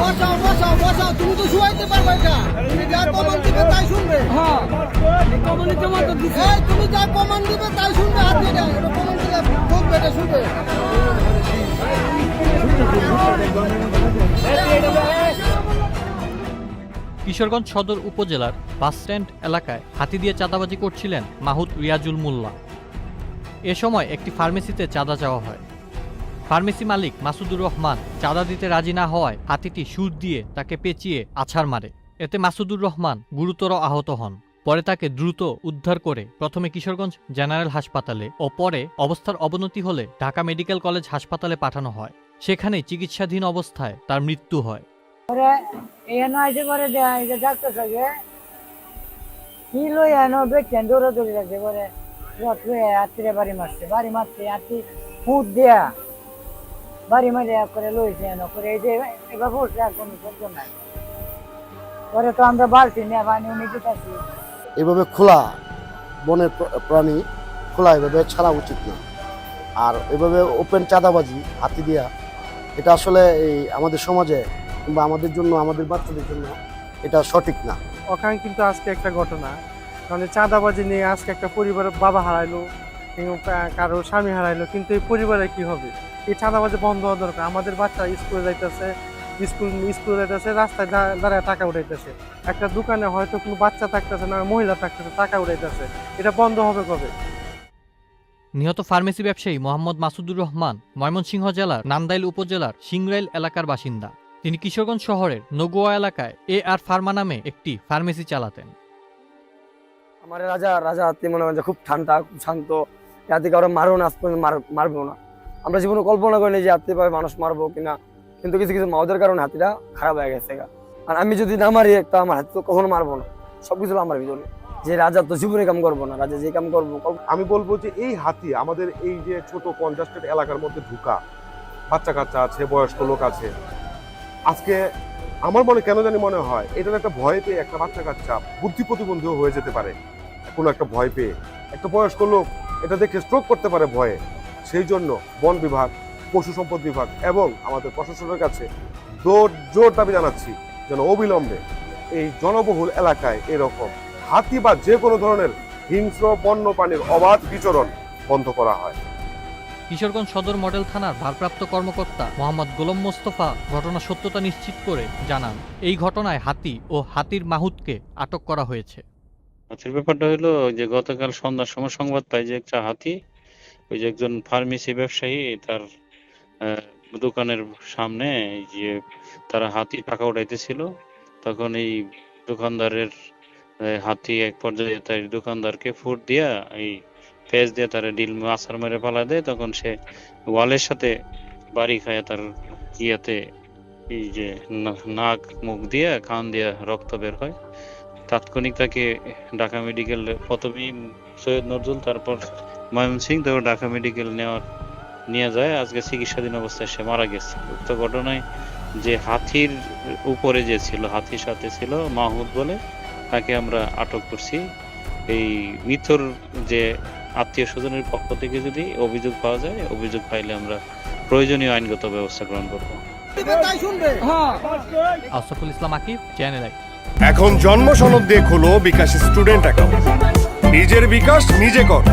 বসাও বসাও বসাও, তুমি তো শুয়াইতে পারবে এটা, তুমি যা কমান দিবে তাই শুনবে। হ্যাঁ কমানি জমা তো দিছে, এই তুমি যা কমান দিবে তাই শুনবে, হাত দিয়ে দাও, এটা কমান দিলে বলবে, এটা শুনবে। কিশোরগঞ্জ সদর উপজেলার বাসস্ট্যান্ড এলাকায় হাতি দিয়ে চাঁদাবাজি করছিলেন মাহুদ রিয়াজুল মোল্লা। এ সময় একটি ফার্মেসিতে চাঁদা চাওয়া হয়। ফার্মেসি মালিক মাসুদুর রহমান চাঁদা দিতে রাজি না হওয়ায় হাতিটি সুর দিয়ে তাকে পেঁচিয়ে আছাড় মারে। এতে মাসুদুর রহমান গুরুতর আহত হন। পরে তাকে দ্রুত উদ্ধার করে প্রথমে কিশোরগঞ্জ জেনারেল হাসপাতালে ও পরে অবস্থার অবনতি হলে ঢাকা মেডিকেল কলেজ হাসপাতালে পাঠানো হয়। সেখানে চিকিৎসাধীন অবস্থায় তার মৃত্যু হয়। বাড়ি মাঝে করে লইছে করে, এই যে এবার বলছে এখন নাই, পরে তো আমরা বালতি নিয়ে পানি উনি দিতেছি। এভাবে খোলা বনের প্রাণী খোলা এভাবে ছাড়া উচিত না। আর এভাবে ওপেন চাঁদাবাজি হাতি দিয়া, এটা আসলে এই আমাদের সমাজে কিংবা আমাদের জন্য, আমাদের বাচ্চাদের জন্য এটা সঠিক না। ওখানে কিন্তু আজকে একটা ঘটনা, মানে চাঁদাবাজি নিয়ে আজকে একটা পরিবারের বাবা হারাইলো কিংবা কারো স্বামী হারাইলো, কিন্তু এই পরিবারে কি হবে? এই চাঁদাবাজি বন্ধ হওয়া দরকার। আমাদের বাচ্চা স্কুলে যাইতেছে, স্কুলে যাইতেছে, রাস্তায় দাঁড়ায় টাকা উঠাইতেছে, একটা দোকানে হয়তো কোনো বাচ্চা থাকতেছে না, মহিলা থাকতেছে, টাকা উঠাইতেছে, এটা বন্ধ হবে কবে? নিহত ফার্মেসি ব্যবসায়ী মোহাম্মদ মাসুদুর রহমান ময়মনসিংহ জেলার নান্দাইল উপজেলার সিংরাইল এলাকার বাসিন্দা। তিনি কিশোরগঞ্জ শহরের নগুয়া এলাকায় AR ফার্মা নামে একটি ফার্মেসি চালাতেন। আমার রাজা হাতি মনে হয় খুব ঠান্ডা, খুব শান্ত, হাতি কারো মারবো না, মারবো না। আমরা জীবনে কল্পনা করিনি যে হাতি পায়ে মানুষ মারবো কিনা, কিন্তু কিছু কিছু মাওদের কারণে হাতিটা খারাপ হয়ে গেছে। আর আমি যদি না মারি একটা, আমার হাতি তো কখনো মারবো না, সবকিছু আমার ভিতরে। যে রাজা তো জীবনে কাম করবো না, রাজা যে কাম করবো। আমি বলবো যে এই হাতি আমাদের এই যে ছোট কনজাস্টেড এলাকার মধ্যে ঢুকা, বাচ্চা কাচ্চা আছে, বয়স্ক লোক আছে, আজকে আমার কেন জানি মনে হয় এটার একটা ভয় পেয়ে একটা বাচ্চা কাচ্চা বুদ্ধি প্রতিবন্ধীও হয়ে যেতে পারে। কোনো একটা ভয় পেয়ে একটা বয়স্ক লোক এটা দেখে স্ট্রোক করতে পারে ভয়ে। সেই জন্য বন বিভাগ, পশু সম্পদ বিভাগ এবং আমাদের প্রশাসনের কাছে জোর দাবি জানাচ্ছি যেন অবিলম্বে এই জনবহুল এলাকায় এরকম হাতি বা যে কোনো ধরনের হিংস্র বন্য প্রাণীর অবাধ বিচরণ বন্ধ করা হয়। কিশোরগঞ্জ সদর মডেল থানার ভারপ্রাপ্ত কর্মকর্তা মোহাম্মদ গোলাম মোস্তফা ঘটনার সত্যতা নিশ্চিত করে জানান, এই ঘটনায় হাতি ও হাতির মাহুতকে আটক করা হয়েছে। হাতির ব্যাপারটা হলো যে গতকাল সন্ধ্যার সময় সংবাদ পাই যে একটা হাতি, ওই যে একজন ফার্মেসি ব্যবসায়ী তার দোকানের সামনে যে তারা হাতি টাকা উঠাইতেছিল, তখন এই দোকানদারের হাতি এক পর্যায়ে তার দোকানদারকে ফুট দিয়া এই পেঁচ দিয়ে তার ডিল আছাড় মেরে পালা দেয়। তখন সে ওয়ালের সাথে বাড়ি খায়, তার ইয়েতে এই যে নাক মুখ দিয়ে কান দিয়ে রক্ত বের হয়। তাৎক্ষণিক তাকে ঢাকা মেডিকেল, প্রথমেই সৈয়দ নজরুল, তারপর ময়মনসিংহ, তারপর ঢাকা মেডিকেল নিয়ে যায়। আজকে চিকিৎসাধীন অবস্থায় সে মারা গেছে। উক্ত ঘটনায় যে হাতির উপরে যে ছিল, হাতির সাথে ছিল মাহুদ বলে, তাকে আমরা আটক করছি। এই মৃত্যুর যে আত্মীয় স্বজনের পক্ষ থেকে যদি অভিযোগ পাওয়া যায়, অভিযোগ পাইলে আমরা প্রয়োজনীয় আইনগত ব্যবস্থা গ্রহণ করব। Ashraful Islam Akib, channel I. এখন জন্ম সনদ দিয়ে খোলো বিকাশ স্টুডেন্ট অ্যাকাউন্ট। নিজের বিকাশ নিজে কর।